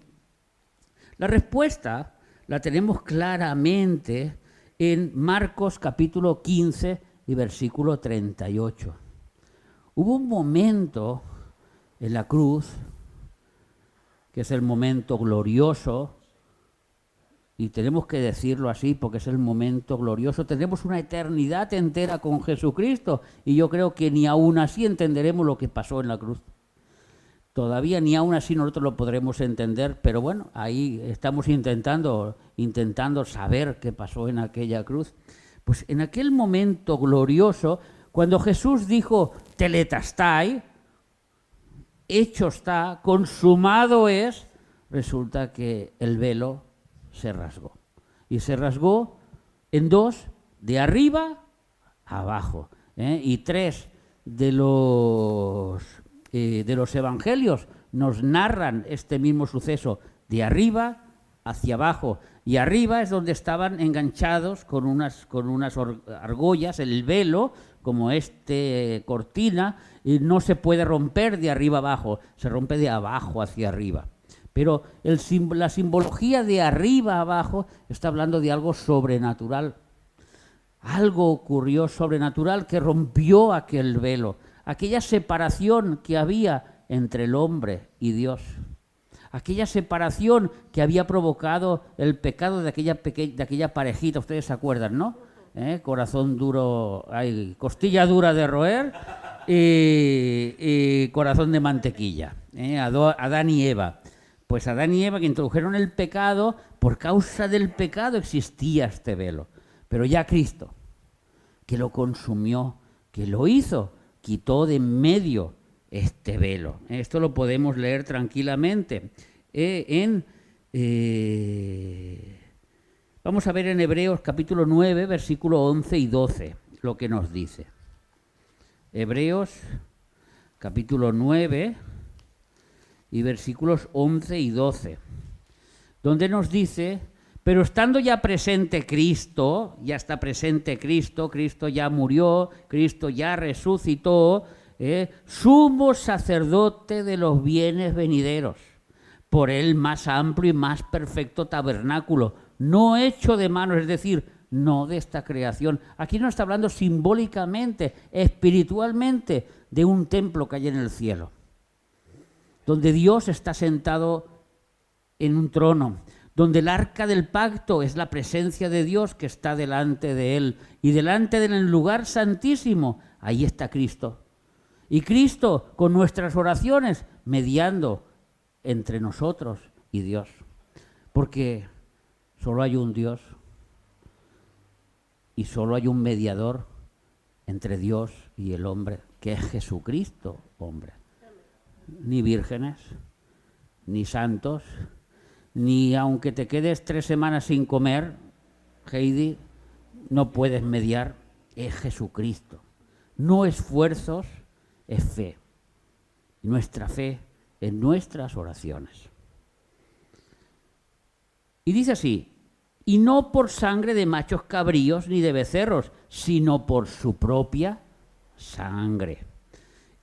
la respuesta la tenemos claramente en Marcos capítulo 15 y versículo 38. Hubo un momento en la cruz, que es el momento glorioso, y tenemos que decirlo así porque es el momento glorioso. Tenemos una eternidad entera con Jesucristo y yo creo que ni aún así entenderemos lo que pasó en la cruz. Todavía ni aún así nosotros lo podremos entender, pero bueno, ahí estamos intentando saber qué pasó en aquella cruz. Pues en aquel momento glorioso, cuando Jesús dijo tetelestai, hecho está, consumado es, resulta que el velo se rasgó. Y se rasgó en dos, de arriba a abajo. Y tres de los evangelios nos narran este mismo suceso de arriba hacia abajo. Y arriba es donde estaban enganchados con unas argollas, el velo, como cortina, y no se puede romper de arriba abajo, se rompe de abajo hacia arriba. Pero la simbología de arriba a abajo está hablando de algo sobrenatural. Algo ocurrió sobrenatural que rompió aquel velo, aquella separación que había entre el hombre y Dios. Aquella separación que había provocado el pecado de aquella parejita, ustedes se acuerdan, ¿no? Corazón duro, costilla dura de roer y corazón de mantequilla. Adán y Eva. Pues Adán y Eva, que introdujeron el pecado, por causa del pecado existía este velo. Pero ya Cristo, que lo consumió, que lo hizo, quitó de en medio este velo. Esto lo podemos leer tranquilamente. Vamos a ver en Hebreos capítulo 9, versículo 11 y 12, lo que nos dice. Hebreos capítulo 9 y versículos 11 y 12, donde nos dice: pero estando ya presente Cristo, ya está presente Cristo, Cristo ya murió, Cristo ya resucitó, sumo sacerdote de los bienes venideros, por él más amplio y más perfecto tabernáculo, no hecho de manos, es decir, no de esta creación. Aquí no está hablando simbólicamente, espiritualmente, de un templo que hay en el cielo, donde Dios está sentado en un trono, donde el arca del pacto es la presencia de Dios que está delante de él, y delante del lugar santísimo, ahí está Cristo. Y Cristo, con nuestras oraciones, mediando entre nosotros y Dios. Porque solo hay un Dios y solo hay un mediador entre Dios y el hombre, que es Jesucristo, hombre. Ni vírgenes, ni santos, ni aunque te quedes 3 semanas sin comer, Heidi, no puedes mediar, es Jesucristo. No esfuerzos, es fe. Nuestra fe en nuestras oraciones. Y dice así: y no por sangre de machos cabríos ni de becerros, sino por su propia sangre.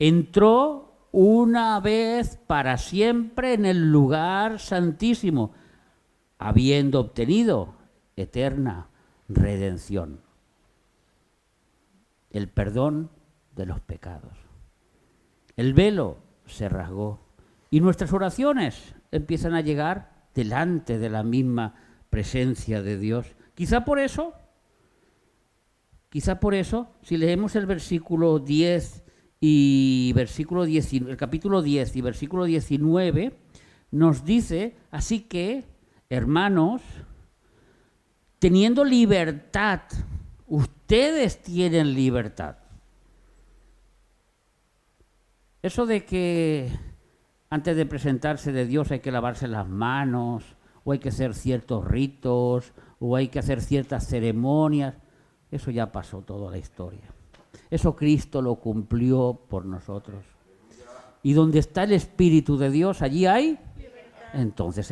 Entró una vez para siempre en el lugar santísimo, habiendo obtenido eterna redención. el perdón de los pecados. El velo se rasgó y nuestras oraciones empiezan a llegar delante de la misma presencia de Dios. Quizá por eso, si leemos el versículo 10 y versículo 19, el capítulo 10 y versículo 19, nos dice, así que, hermanos, teniendo libertad, ustedes tienen libertad. Eso de que antes de presentarse de Dios hay que lavarse las manos, o hay que hacer ciertos ritos, o hay que hacer ciertas ceremonias, eso ya pasó toda la historia. Eso Cristo lo cumplió por nosotros. Y donde está el Espíritu de Dios, allí hay libertad. Entonces,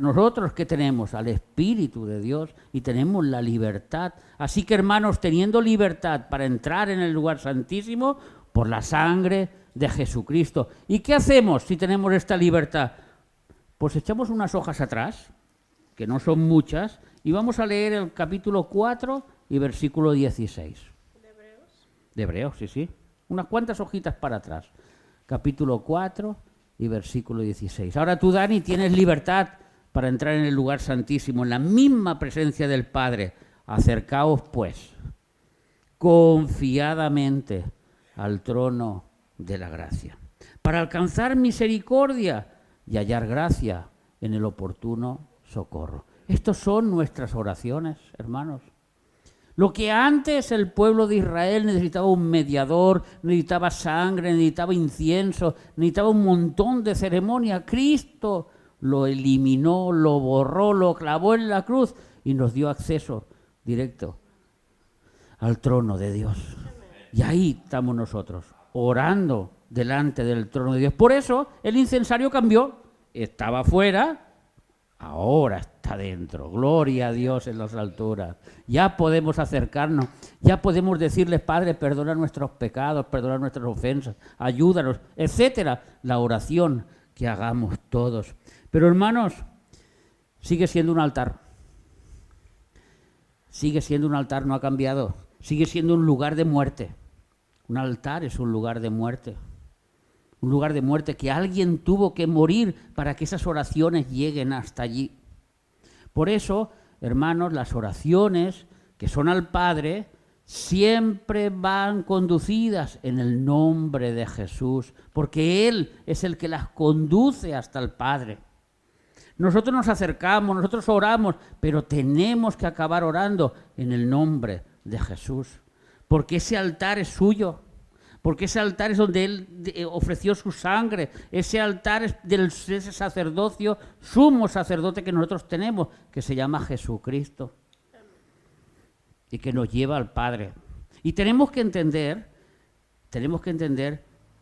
nosotros que tenemos al Espíritu de Dios y tenemos la libertad. Así que, hermanos, teniendo libertad para entrar en el lugar santísimo por la sangre de Jesucristo. ¿Y qué hacemos si tenemos esta libertad? Pues echamos unas hojas atrás, que no son muchas, y vamos a leer el capítulo 4 y versículo 16. ¿De Hebreos? De Hebreos, sí. Unas cuantas hojitas para atrás. Capítulo 4 y versículo 16. Ahora tú, Dani, tienes libertad para entrar en el lugar santísimo, en la misma presencia del Padre. Acercaos, pues, confiadamente al trono de la gracia, para alcanzar misericordia y hallar gracia en el oportuno socorro. Estas son nuestras oraciones, hermanos. Lo que antes el pueblo de Israel necesitaba un mediador, necesitaba sangre, necesitaba incienso, necesitaba un montón de ceremonia, Cristo lo eliminó, lo borró, lo clavó en la cruz y nos dio acceso directo al trono de Dios. Y ahí estamos nosotros, orando delante del trono de Dios. Por eso el incensario cambió, estaba afuera, ahora está dentro. Gloria a Dios en las alturas. Ya podemos acercarnos, ya podemos decirle, Padre, perdona nuestros pecados, perdona nuestras ofensas, ayúdanos, etcétera. La oración que hagamos todos. Pero hermanos, sigue siendo un altar. Sigue siendo un altar, no ha cambiado. Sigue siendo un lugar de muerte. Un altar es un lugar de muerte. Un lugar de muerte que alguien tuvo que morir para que esas oraciones lleguen hasta allí. Por eso, hermanos, las oraciones que son al Padre siempre van conducidas en el nombre de Jesús, porque Él es el que las conduce hasta el Padre. Nosotros nos acercamos, nosotros oramos, pero tenemos que acabar orando en el nombre de Jesús, porque ese altar es suyo. Porque ese altar es donde Él ofreció su sangre. Ese altar es ese sacerdocio, sumo sacerdote que nosotros tenemos, que se llama Jesucristo. Y que nos lleva al Padre. Y tenemos que entender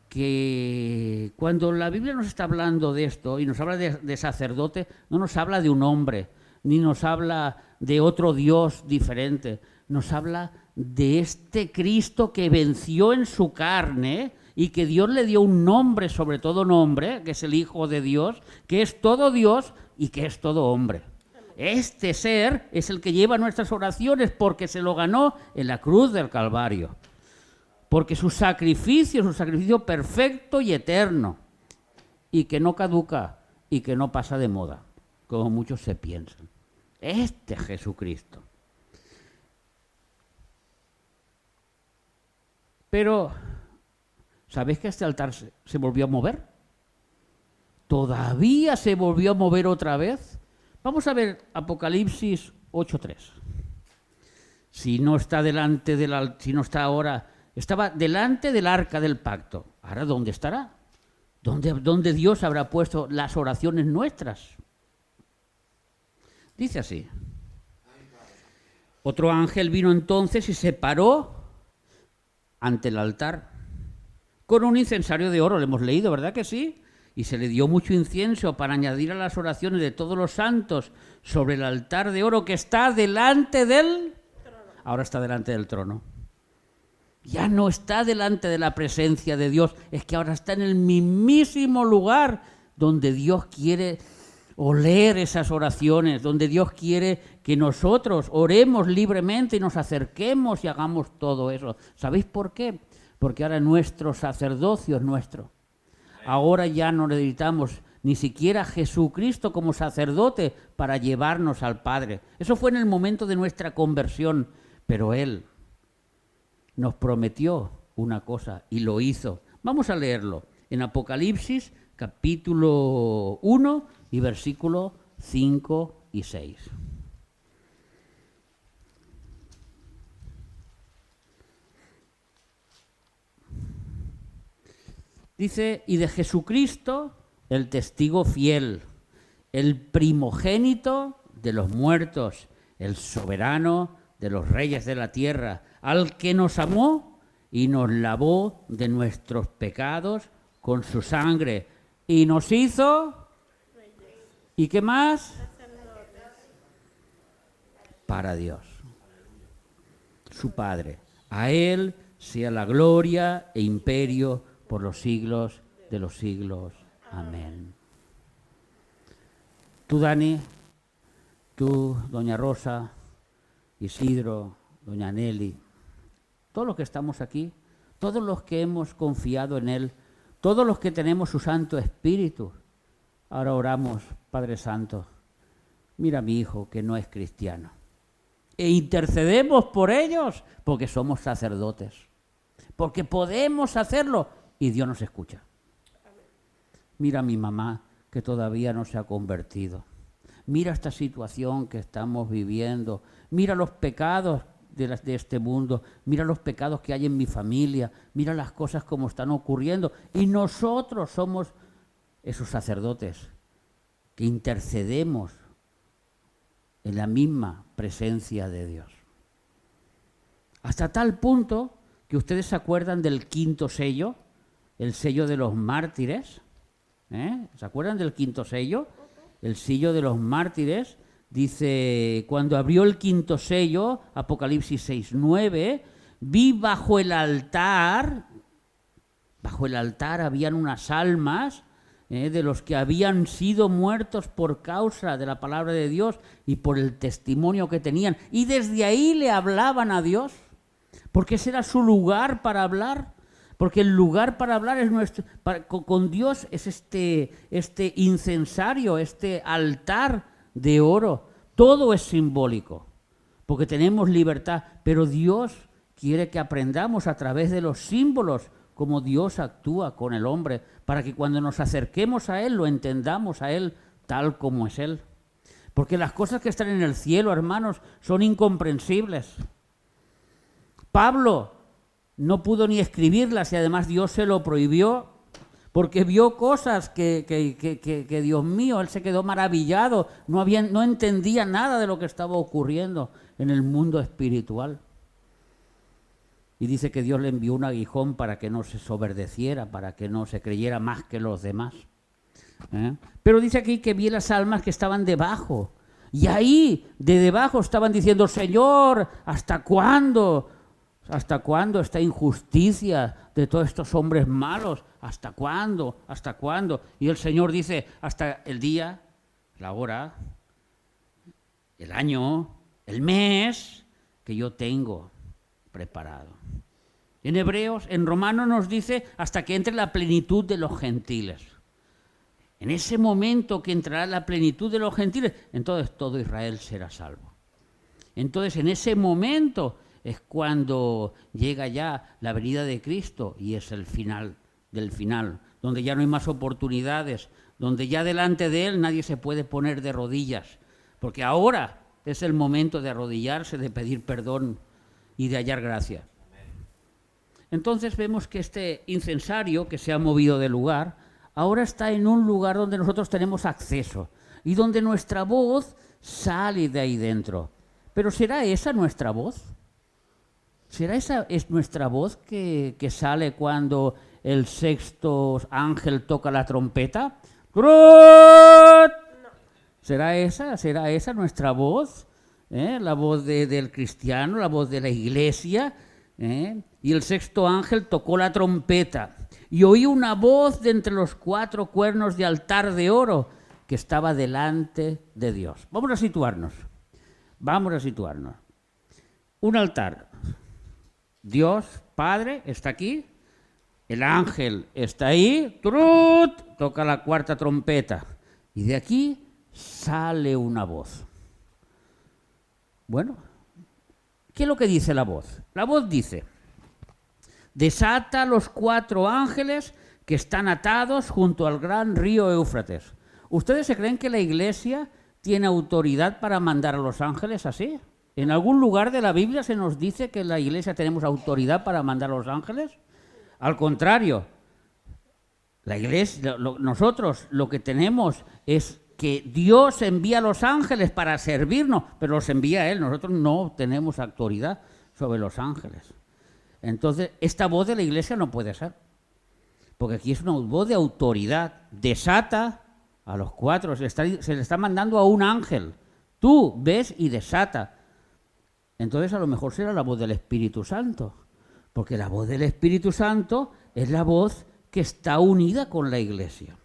que cuando la Biblia nos está hablando de esto y nos habla de sacerdote, no nos habla de un hombre, ni nos habla de otro Dios diferente. Nos habla de este Cristo que venció en su carne y que Dios le dio un nombre sobre todo nombre, que es el Hijo de Dios, que es todo Dios y que es todo hombre. Este ser es el que lleva nuestras oraciones porque se lo ganó en la cruz del Calvario. Porque su sacrificio es un sacrificio perfecto y eterno y que no caduca y que no pasa de moda, como muchos se piensan. Este Jesucristo. Pero, ¿sabéis que este altar se volvió a mover? ¿Todavía se volvió a mover otra vez? Vamos a ver Apocalipsis 8:3. Si no está delante si no está ahora, estaba delante del arca del pacto. ¿Ahora dónde estará? ¿Dónde Dios habrá puesto las oraciones nuestras? Dice así. Otro ángel vino entonces y se paró ante el altar con un incensario de oro. Lo hemos leído, ¿verdad que sí? Y se le dio mucho incienso para añadir a las oraciones de todos los santos sobre el altar de oro que está delante del trono. Ahora está delante del trono. Ya no está delante de la presencia de Dios, es que ahora está en el mismísimo lugar donde Dios quiere o leer esas oraciones donde Dios quiere que nosotros oremos libremente y nos acerquemos y hagamos todo eso. ¿Sabéis por qué? Porque ahora nuestro sacerdocio es nuestro. Ahora ya no necesitamos ni siquiera a Jesucristo como sacerdote para llevarnos al Padre. Eso fue en el momento de nuestra conversión, pero Él nos prometió una cosa y lo hizo. Vamos a leerlo en Apocalipsis capítulo 1 y versículos 5 y 6. Dice, y de Jesucristo, el testigo fiel, el primogénito de los muertos, el soberano de los reyes de la tierra, al que nos amó y nos lavó de nuestros pecados con su sangre, y nos hizo, ¿y qué más? Para Dios, su Padre. A Él sea la gloria e imperio por los siglos de los siglos. Amén. Tú, Dani, tú, doña Rosa, Isidro, doña Nelly, todos los que estamos aquí, todos los que hemos confiado en Él, todos los que tenemos su Santo Espíritu, ahora oramos, Padre Santo, mira a mi hijo que no es cristiano, e intercedemos por ellos porque somos sacerdotes, porque podemos hacerlo y Dios nos escucha. Mira a mi mamá que todavía no se ha convertido. Mira esta situación que estamos viviendo. Mira los pecados de este mundo. Mira los pecados que hay en mi familia. Mira las cosas como están ocurriendo. Y nosotros somos esos sacerdotes que intercedemos en la misma presencia de Dios. Hasta tal punto que ustedes se acuerdan del quinto sello, el sello de los mártires. ¿Se acuerdan del quinto sello? El sello de los mártires. Dice, cuando abrió el quinto sello, Apocalipsis 6:9, vi bajo el altar habían unas almas de los que habían sido muertos por causa de la palabra de Dios y por el testimonio que tenían. Y desde ahí le hablaban a Dios, porque ese era su lugar para hablar. Porque el lugar para hablar es con Dios es este incensario, este altar de oro. Todo es simbólico, porque tenemos libertad, pero Dios quiere que aprendamos a través de los símbolos cómo Dios actúa con el hombre, para que cuando nos acerquemos a Él lo entendamos a Él tal como es Él. Porque las cosas que están en el cielo, hermanos, son incomprensibles. Pablo no pudo ni escribirlas y además Dios se lo prohibió porque vio cosas que Dios mío, él se quedó maravillado, no entendía nada de lo que estaba ocurriendo en el mundo espiritual. Y dice que Dios le envió un aguijón para que no se soberdeciera, para que no se creyera más que los demás. Pero dice aquí que vi las almas que estaban debajo, y ahí de debajo estaban diciendo, Señor, ¿hasta cuándo? ¿Hasta cuándo esta injusticia de todos estos hombres malos? ¿Hasta cuándo? ¿Hasta cuándo? Y el Señor dice, hasta el día, la hora, el año, el mes que yo tengo preparado. En Hebreos, en Romanos nos dice, hasta que entre la plenitud de los gentiles. En ese momento que entrará la plenitud de los gentiles, entonces todo Israel será salvo. Entonces, en ese momento es cuando llega ya la venida de Cristo y es el final del final, donde ya no hay más oportunidades, donde ya delante de Él nadie se puede poner de rodillas, porque ahora es el momento de arrodillarse, de pedir perdón y de hallar gracia. Entonces vemos que este incensario que se ha movido de lugar, ahora está en un lugar donde nosotros tenemos acceso y donde nuestra voz sale de ahí dentro. Pero ¿será esa nuestra voz? ¿Será esa es nuestra voz que sale cuando el sexto ángel toca la trompeta? ¡Crut! ¿Será esa nuestra voz? La voz del cristiano, la voz de la iglesia. Y el sexto ángel tocó la trompeta. Y oí una voz de entre los cuatro cuernos de altar de oro que estaba delante de Dios. Vamos a situarnos. Un altar. Dios, Padre, está aquí. El ángel está ahí. ¡Trut! Toca la cuarta trompeta. Y de aquí sale una voz. Bueno, ¿qué es lo que dice la voz? La voz dice: desata los 4 ángeles que están atados junto al gran río Éufrates. ¿Ustedes se creen que la Iglesia tiene autoridad para mandar a los ángeles así? ¿En algún lugar de la Biblia se nos dice que en la Iglesia tenemos autoridad para mandar a los ángeles? Al contrario, la Iglesia, nosotros lo que tenemos es que Dios envía a los ángeles para servirnos, pero los envía a Él. Nosotros no tenemos autoridad sobre los ángeles. Entonces, esta voz de la Iglesia no puede ser, porque aquí es una voz de autoridad. Desata a los 4, se le está mandando a un ángel. Tú ves y desata. Entonces, a lo mejor será la voz del Espíritu Santo, porque la voz del Espíritu Santo es la voz que está unida con la Iglesia.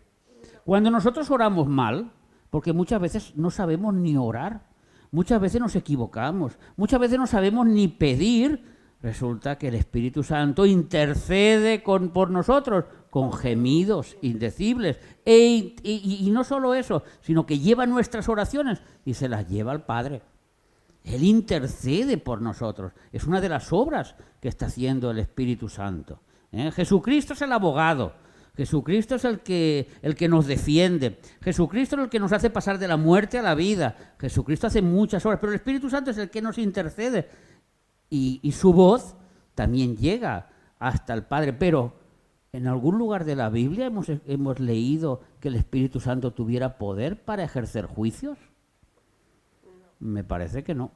Cuando nosotros oramos mal, porque muchas veces no sabemos ni orar, muchas veces nos equivocamos, muchas veces no sabemos ni pedir, resulta que el Espíritu Santo intercede por nosotros con gemidos indecibles. Y no solo eso, sino que lleva nuestras oraciones y se las lleva al Padre. Él intercede por nosotros. Es una de las obras que está haciendo el Espíritu Santo. Jesucristo es el abogado. Jesucristo es el que nos defiende. Jesucristo es el que nos hace pasar de la muerte a la vida. Jesucristo hace muchas obras, pero el Espíritu Santo es el que nos intercede. Y su voz también llega hasta el Padre. Pero en algún lugar de la Biblia hemos leído que el Espíritu Santo tuviera poder para ejercer juicios. Me parece que no.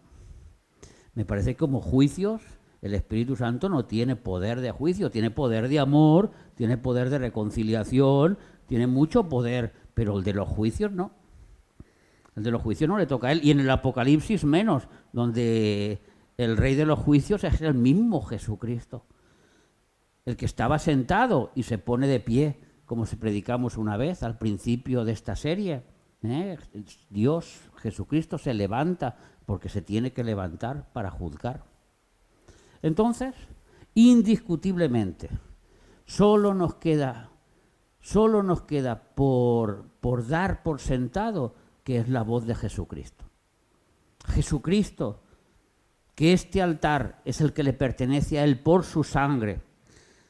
Me parece que como juicios el Espíritu Santo no tiene poder de juicio, tiene poder de amor, tiene poder de reconciliación, tiene mucho poder, pero el de los juicios no. El de los juicios no le toca a él. Y en el Apocalipsis menos, donde el Rey de los juicios es el mismo Jesucristo. El que estaba sentado y se pone de pie, como se predicamos una vez al principio de esta serie. Dios, Jesucristo, se levanta porque se tiene que levantar para juzgar. Entonces, indiscutiblemente, solo nos queda por dar por sentado que es la voz de Jesucristo. Jesucristo, que este altar es el que le pertenece a Él por su sangre,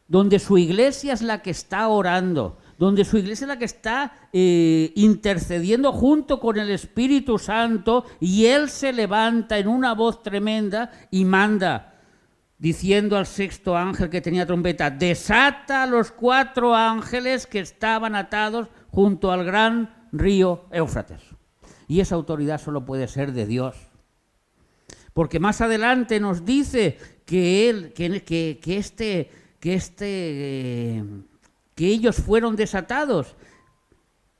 donde su iglesia es la que está orando, donde su iglesia es la que está intercediendo junto con el Espíritu Santo, y Él se levanta en una voz tremenda y manda, diciendo al 6º ángel que tenía trompeta: desata a los 4 ángeles que estaban atados junto al gran río Éufrates. Y esa autoridad solo puede ser de Dios. Porque más adelante nos dice que ellos fueron desatados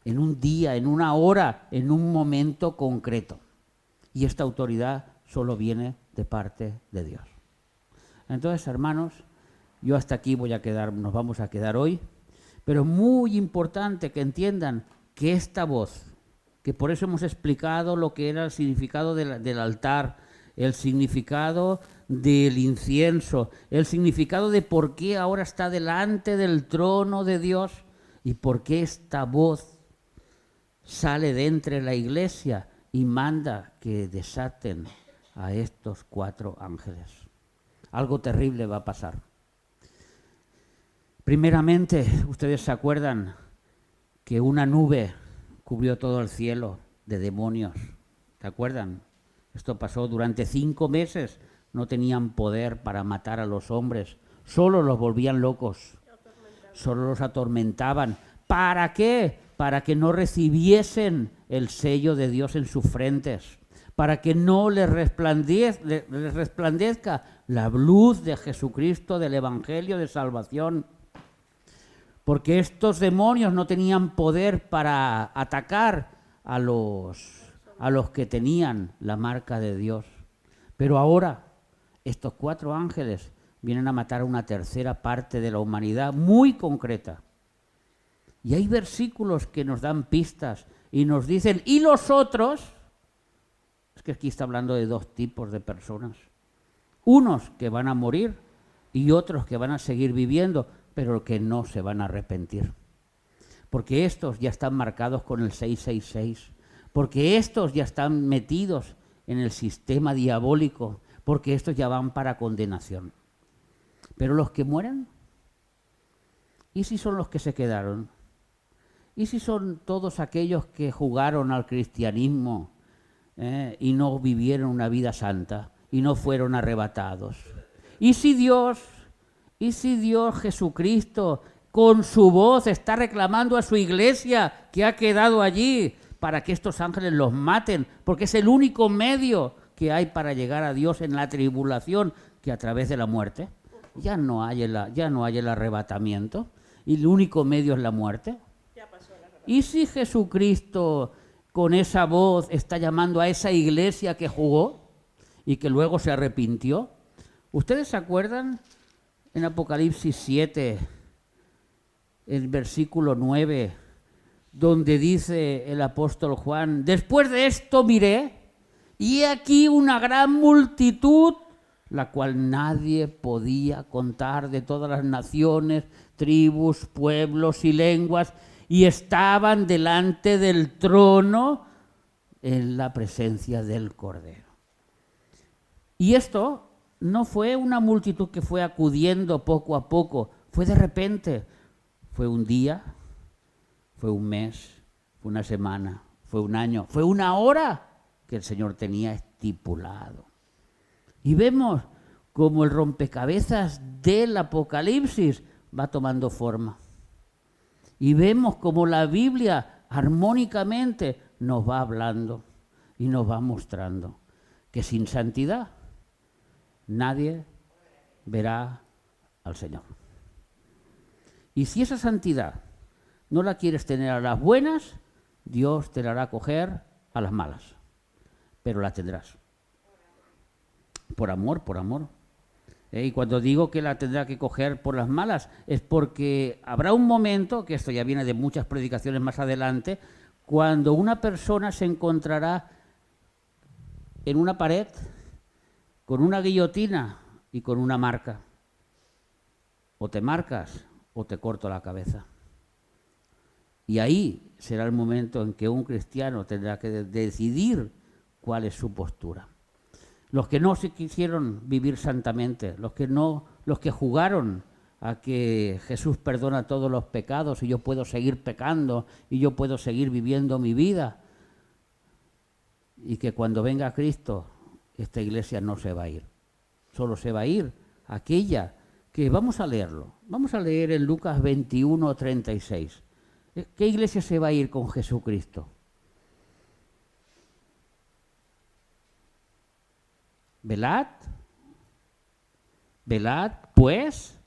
en un día, en una hora, en un momento concreto. Y esta autoridad solo viene de parte de Dios. Entonces, hermanos, yo hasta aquí nos vamos a quedar hoy, pero es muy importante que entiendan que esta voz, que por eso hemos explicado lo que era el significado del altar, el significado del incienso, el significado de por qué ahora está delante del trono de Dios y por qué esta voz sale de entre la iglesia y manda que desaten a estos 4 ángeles. Algo terrible va a pasar. Primeramente, ustedes se acuerdan que una nube cubrió todo el cielo de demonios. ¿Se acuerdan? Esto pasó durante 5 meses. No tenían poder para matar a los hombres. Solo los volvían locos. Solo los atormentaban. ¿Para qué? Para que no recibiesen el sello de Dios en sus frentes. Para que no les resplandezca la luz de Jesucristo, del Evangelio de salvación. Porque estos demonios no tenían poder para atacar a los que tenían la marca de Dios. Pero ahora estos 4 ángeles vienen a matar a una tercera parte de la humanidad muy concreta. Y hay versículos que nos dan pistas y nos dicen, y los otros, es que aquí está hablando de dos tipos de personas, unos que van a morir y otros que van a seguir viviendo, pero que no se van a arrepentir. Porque estos ya están marcados con el 666, porque estos ya están metidos en el sistema diabólico, porque estos ya van para condenación. Pero los que mueren, ¿y si son los que se quedaron? ¿Y si son todos aquellos que jugaron al cristianismo y no vivieron una vida santa y no fueron arrebatados? ¿Y si Dios Jesucristo con su voz está reclamando a su iglesia que ha quedado allí para que estos ángeles los maten? Porque es el único medio que hay para llegar a Dios en la tribulación, que a través de la muerte. Ya no hay el arrebatamiento y el único medio es la muerte. ¿Y si Jesucristo con esa voz está llamando a esa iglesia que jugó y que luego se arrepintió? ¿Ustedes se acuerdan en Apocalipsis 7, el versículo 9, donde dice el apóstol Juan, después de esto miré, y he aquí una gran multitud, la cual nadie podía contar, de todas las naciones, tribus, pueblos y lenguas, y estaban delante del trono en la presencia del Cordero. Y esto no fue una multitud que fue acudiendo poco a poco, fue de repente, fue un día, fue un mes, fue una semana, fue un año, fue una hora que el Señor tenía estipulado. Y vemos cómo el rompecabezas del Apocalipsis va tomando forma. Y vemos cómo la Biblia armónicamente nos va hablando y nos va mostrando que sin santidad nadie verá al Señor. Y si esa santidad no la quieres tener a las buenas, Dios te la hará coger a las malas, pero la tendrás. Por amor, por amor. Y cuando digo que la tendrá que coger por las malas, es porque habrá un momento, que esto ya viene de muchas predicaciones más adelante, cuando una persona se encontrará en una pared con una guillotina y con una marca. O te marcas o te corto la cabeza. Y ahí será el momento en que un cristiano tendrá que decidir cuál es su postura. Los que no se quisieron vivir santamente, los que jugaron a que Jesús perdona todos los pecados y yo puedo seguir pecando y yo puedo seguir viviendo mi vida, y que cuando venga Cristo esta iglesia no se va a ir, solo se va a ir aquella que vamos a leerlo, vamos a leer en Lucas 21:36. ¿Qué iglesia se va a ir con Jesucristo? Velad pues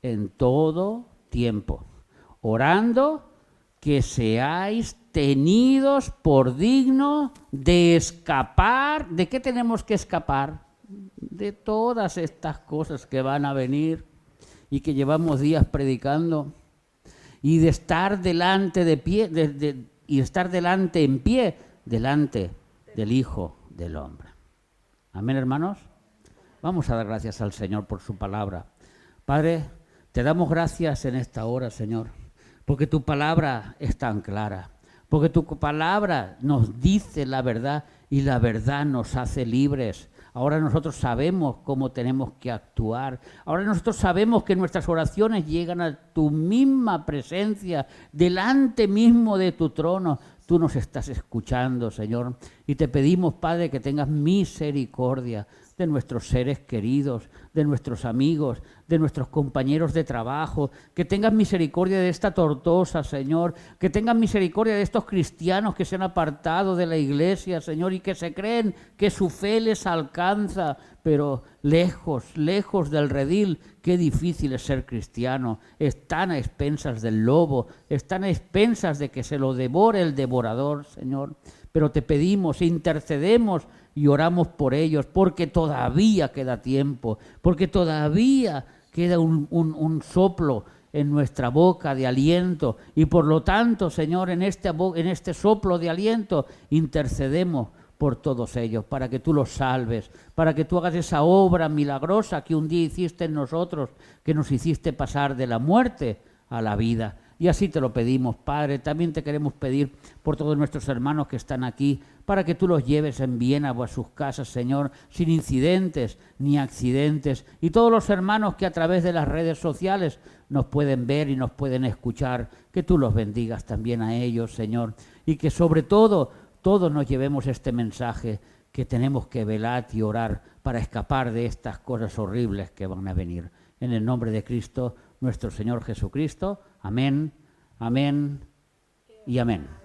en todo tiempo, orando que seáis tenidos por dignos de escapar. ¿De qué tenemos que escapar? De todas estas cosas que van a venir y que llevamos días predicando, y de estar delante de pie, y estar delante en pie, delante del Hijo del Hombre. Amén, hermanos. Vamos a dar gracias al Señor por su palabra. Padre, te damos gracias en esta hora, Señor, porque tu palabra es tan clara, porque tu palabra nos dice la verdad y la verdad nos hace libres. Ahora nosotros sabemos cómo tenemos que actuar. Ahora nosotros sabemos que nuestras oraciones llegan a tu misma presencia, delante mismo de tu trono. Tú nos estás escuchando, Señor, y te pedimos, Padre, que tengas misericordia de nuestros seres queridos, de nuestros amigos, de nuestros compañeros de trabajo, que tengas misericordia de esta Tortosa, Señor, que tengas misericordia de estos cristianos que se han apartado de la iglesia, Señor, y que se creen que su fe les alcanza, pero lejos, lejos del redil. Qué difícil es ser cristiano. Están a expensas del lobo, están a expensas de que se lo devore el devorador, Señor. Pero te pedimos, intercedemos y oramos por ellos, porque todavía queda tiempo, porque todavía queda un soplo en nuestra boca de aliento y por lo tanto, Señor, en este soplo de aliento intercedemos por todos ellos, para que tú los salves, para que tú hagas esa obra milagrosa que un día hiciste en nosotros, que nos hiciste pasar de la muerte a la vida. Y así te lo pedimos, Padre. También te queremos pedir por todos nuestros hermanos que están aquí, para que tú los lleves en bien a sus casas, Señor, sin incidentes ni accidentes. Y todos los hermanos que a través de las redes sociales nos pueden ver y nos pueden escuchar, que tú los bendigas también a ellos, Señor. Y que sobre todo, todos nos llevemos este mensaje, que tenemos que velar y orar para escapar de estas cosas horribles que van a venir. En el nombre de Cristo, nuestro Señor Jesucristo. Amén, amén y amén.